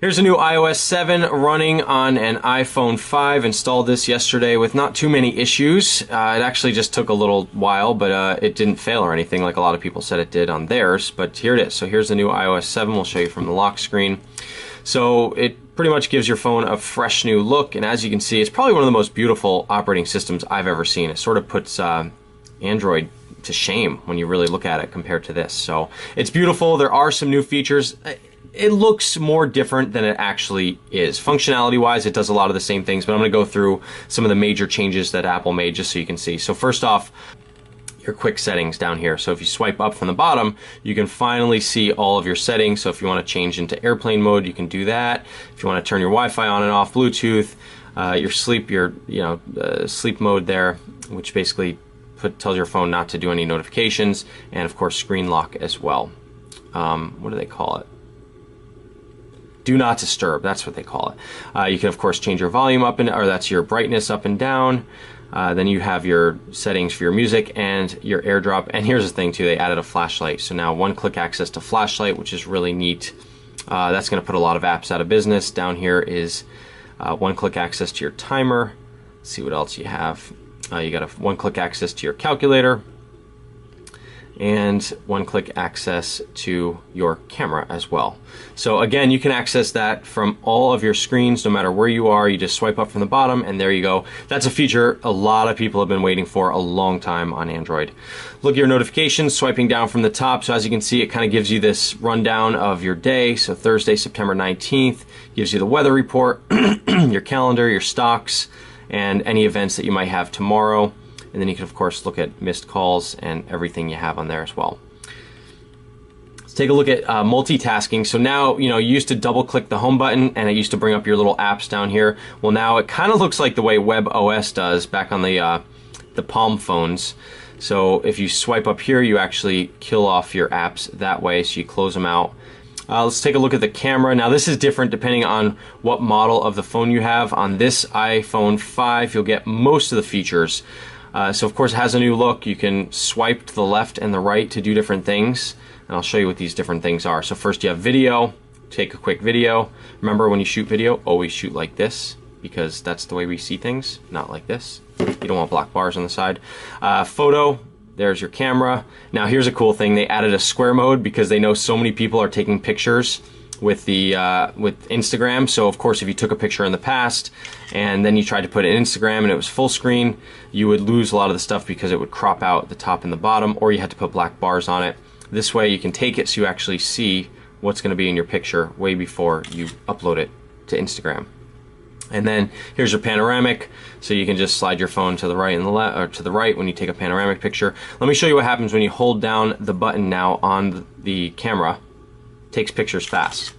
Here's a new iOS 7 running on an iPhone 5. Installed this yesterday with not too many issues. It actually just took a little while, but it didn't fail or anything like a lot of people said it did on theirs. But here it is. So here's the new iOS 7. We'll show you from the lock screen. So it pretty much gives your phone a fresh new look. And as you can see, it's probably one of the most beautiful operating systems I've ever seen. It sort of puts Android to shame when you really look at it compared to this. So it's beautiful. There are some new features. It looks more different than it actually is. Functionality-wise, it does a lot of the same things, but I'm going to go through some of the major changes that Apple made just so you can see. So first off, your quick settings down here. So if you swipe up from the bottom, you can finally see all of your settings. So if you want to change into airplane mode, you can do that. If you want to turn your Wi-Fi on and off, Bluetooth, your sleep, sleep mode there, which basically tells your phone not to do any notifications, and of course screen lock as well. What do they call it? Do not disturb, that's what they call it. You can of course change your volume up and, or that's your brightness up and down. Then you have your settings for your music and your AirDrop. And here's the thing too, they added a flashlight. So now one-click access to flashlight, which is really neat. That's gonna put a lot of apps out of business. Down here is one-click access to your timer. Let's see what else you have. You got a one-click access to your calculator, and one-click access to your camera as well. So again, you can access that from all of your screens, no matter where you are. You just swipe up from the bottom, and there you go. That's a feature a lot of people have been waiting for a long time on Android. Look at your notifications, swiping down from the top. So as you can see, it kind of gives you this rundown of your day. So Thursday, September 19th, gives you the weather report, your calendar, your stocks, and any events that you might have tomorrow. And then you can of course look at missed calls and everything you have on there as well. Let's take a look at multitasking. So now, you used to double click the home button and it used to bring up your little apps down here. Well, now it kind of looks like the way WebOS does back on the Palm phones. So if you swipe up here, you actually kill off your apps that way, so you close them out. Let's take a look at the camera. Now this is different depending on what model of the phone you have. On this iPhone 5, you'll get most of the features. So of course it has a new look. You can swipe to the left and the right to do different things. And I'll show you what these different things are. So first you have video. Take a quick video. Remember, when you shoot video, always shoot like this, because that's the way we see things, not like this. You don't want black bars on the side. Photo. There's your camera. Now here's a cool thing. They added a square mode because they know so many people are taking pictures with the with Instagram. So of course, if you took a picture in the past and then you tried to put it in Instagram and it was full screen, you would lose a lot of the stuff because it would crop out the top and the bottom, or you had to put black bars on it. This way you can take it so you actually see what's going to be in your picture way before you upload it to Instagram. And then here's your panoramic, so you can just slide your phone to the right and the left, or to the right when you take a panoramic picture. Let me show you what happens when you hold down the button now on the camera. It takes pictures fast.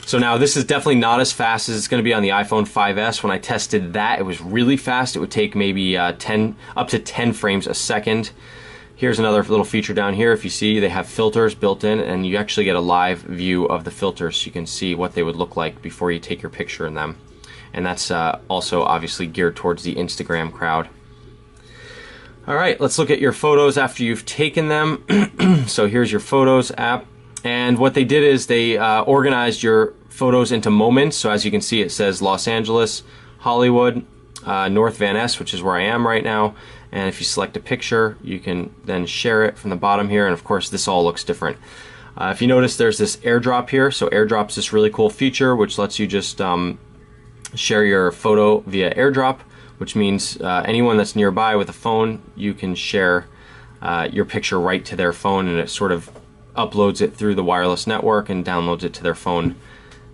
So now this is definitely not as fast as it's going to be on the iPhone 5S. When I tested that, it was really fast. It would take maybe up to 10 frames a second. Here's another little feature down here. If you see, they have filters built in, and you actually get a live view of the filters, so you can see what they would look like before you take your picture in them. And that's also obviously geared towards the Instagram crowd. All right, let's look at your photos after you've taken them. So here's your Photos app. And what they did is they organized your photos into moments. So as you can see, it says Los Angeles, Hollywood, North Van Ness, which is where I am right now. And if you select a picture, you can then share it from the bottom here. And of course, this all looks different. If you notice, there's this AirDrop here. So AirDrop's this really cool feature which lets you just share your photo via AirDrop, which means anyone that's nearby with a phone, you can share your picture right to their phone, and it sort of uploads it through the wireless network and downloads it to their phone.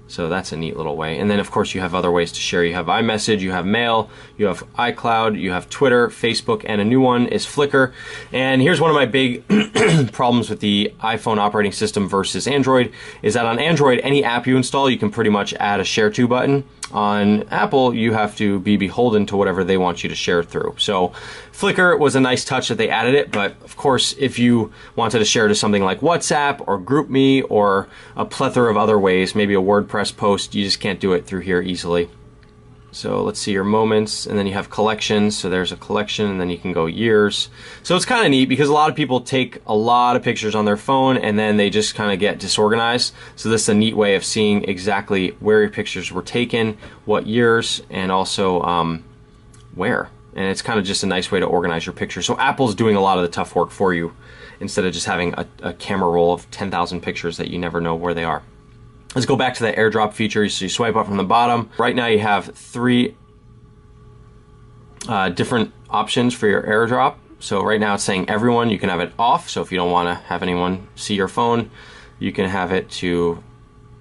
So that's a neat little way. And then of course you have other ways to share. You have iMessage, you have Mail, you have iCloud, you have Twitter, Facebook, and a new one is Flickr. And here's one of my big problems with the iPhone operating system versus Android, is that on Android, any app you install, you can pretty much add a share to button. On Apple, you have to be beholden to whatever they want you to share through. So Flickr was a nice touch that they added it, but of course, if you wanted to share to something like WhatsApp or GroupMe or a plethora of other ways, maybe a WordPress post, you just can't do it through here easily. So let's see your moments, and then you have collections. So there's a collection, and then you can go years. So it's kind of neat because a lot of people take a lot of pictures on their phone and then they just kind of get disorganized. So this is a neat way of seeing exactly where your pictures were taken, what years, and also where. And it's kind of just a nice way to organize your pictures. So Apple's doing a lot of the tough work for you instead of just having a camera roll of 10,000 pictures that you never know where they are. Let's go back to the airdrop feature. So you swipe up from the bottom. Right now you have 3 different options for your airdrop. So right now it's saying everyone. You can have it off. So if you don't want to have anyone see your phone, you can have it to,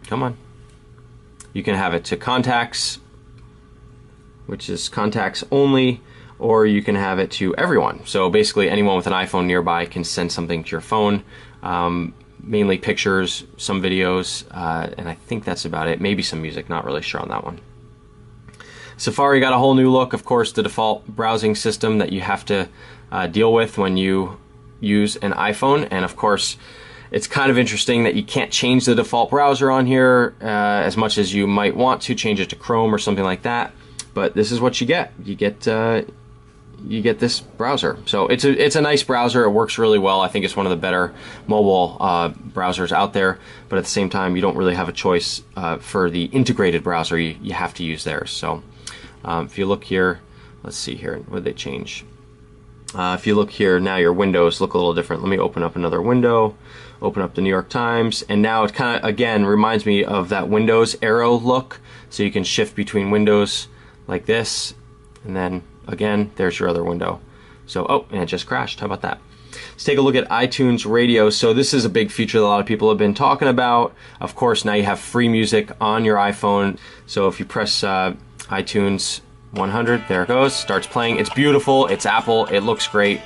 come on. You can have it to contacts, which is contacts only, or you can have it to everyone. So basically anyone with an iPhone nearby can send something to your phone. Mainly pictures, some videos, and I think that's about it. Maybe some music, not really sure on that one. Safari got a whole new look. Of course, the default browsing system that you have to deal with when you use an iPhone. And of course, it's kind of interesting that you can't change the default browser on here as much as you might want to, change it to Chrome or something like that. But this is what you get. You get this browser. So it's a nice browser. It works really well. I think it's one of the better mobile browsers out there. But at the same time, you don't really have a choice for the integrated browser. You have to use theirs. So if you look here, let's see here, what did they change? If you look here, now your windows look a little different. Let me open up another window, open up the New York Times, and now it kind of, again, reminds me of that Windows arrow look. So you can shift between windows like this, and then again, there's your other window. So, oh, and it just crashed. How about that? Let's take a look at iTunes Radio. So this is a big feature that a lot of people have been talking about. Of course, now you have free music on your iPhone. So if you press iTunes 100, there it goes, starts playing. It's beautiful, it's Apple, it looks great.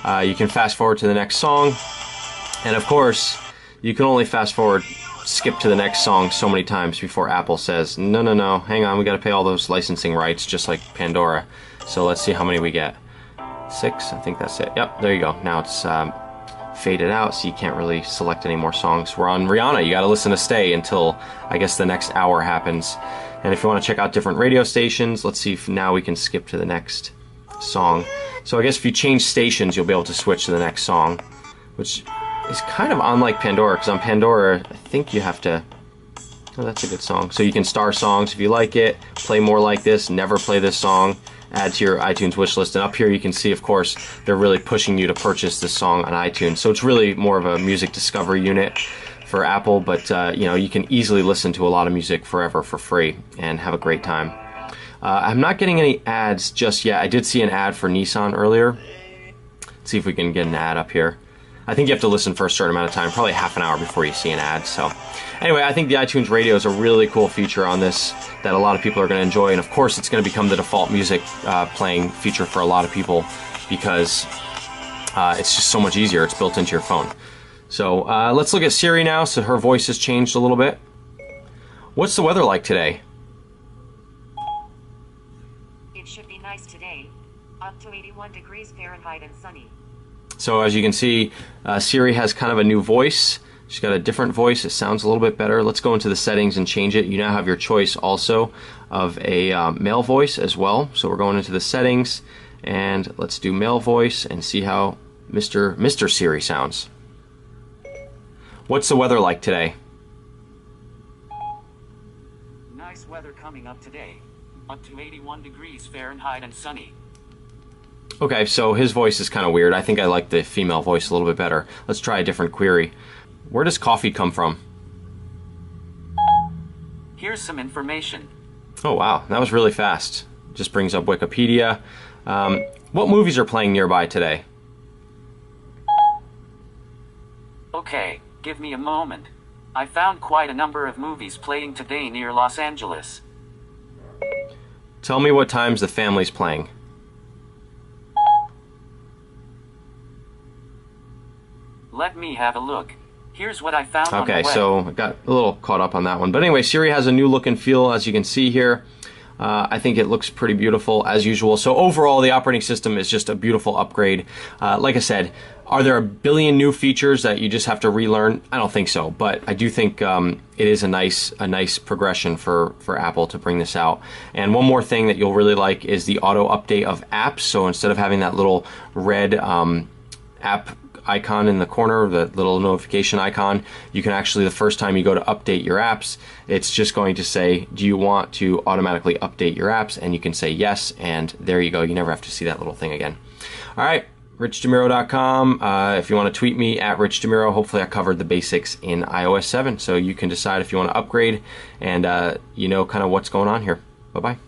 You can fast forward to the next song. And of course, you can only fast forward, skip to the next song so many times before Apple says, no, no, no, hang on, we gotta pay all those licensing rights, just like Pandora. So let's see how many we get. 6, I think that's it. Yep, there you go. Now it's faded out, so you can't really select any more songs. We're on Rihanna. You got to listen to Stay until, I guess, the next hour happens. And if you want to check out different radio stations, let's see if now we can skip to the next song. So I guess if you change stations, you'll be able to switch to the next song, which is kind of unlike Pandora, because on Pandora, I think you have to... Oh, that's a good song. So you can star songs if you like it, play more like this, never play this song, add to your iTunes wish list. And up here you can see, of course, they're really pushing you to purchase this song on iTunes. So it's really more of a music discovery unit for Apple, but you know, you can easily listen to a lot of music forever for free and have a great time. I'm not getting any ads just yet. I did see an ad for Nissan earlier. Let's see if we can get an ad up here. I think you have to listen for a certain amount of time, probably half an hour before you see an ad. So anyway, I think the iTunes Radio is a really cool feature on this that a lot of people are going to enjoy. And of course, it's going to become the default music playing feature for a lot of people because it's just so much easier. It's built into your phone. So let's look at Siri now. So her voice has changed a little bit. What's the weather like today? It should be nice today. Up to 81 degrees Fahrenheit and sunny. So as you can see, Siri has kind of a new voice. She's got a different voice. It sounds a little bit better. Let's go into the settings and change it. You now have your choice also of a male voice as well. So we're going into the settings and let's do male voice and see how Mr. Siri sounds. What's the weather like today? Nice weather coming up today. Up to 81 degrees Fahrenheit and sunny. Okay, so his voice is kind of weird. I think I like the female voice a little bit better. Let's try a different query. Where does coffee come from? Here's some information. Oh wow, that was really fast. Just brings up Wikipedia. What movies are playing nearby today? Okay, give me a moment. I found quite a number of movies playing today near Los Angeles. Tell me what times the family's playing. Let me have a look. Here's what I found on the Okay, web. so I got a little caught up on that one. But anyway, Siri has a new look and feel, as you can see here. I think it looks pretty beautiful, as usual. So overall, the operating system is just a beautiful upgrade. Like I said, Are there a billion new features that you just have to relearn? I don't think so, but I do think it is a nice progression for Apple to bring this out. And one more thing that you'll really like is the auto update of apps. So instead of having that little red app icon in the corner, the little notification icon, you can actually, the first time you go to update your apps, it's just going to say, do you want to automatically update your apps? And you can say yes, and there you go. You never have to see that little thing again. All right. RichDeMiro.com. If you want to tweet me at RichDeMiro, hopefully I covered the basics in iOS 7, so you can decide if you want to upgrade and you know kind of what's going on here. Bye-bye.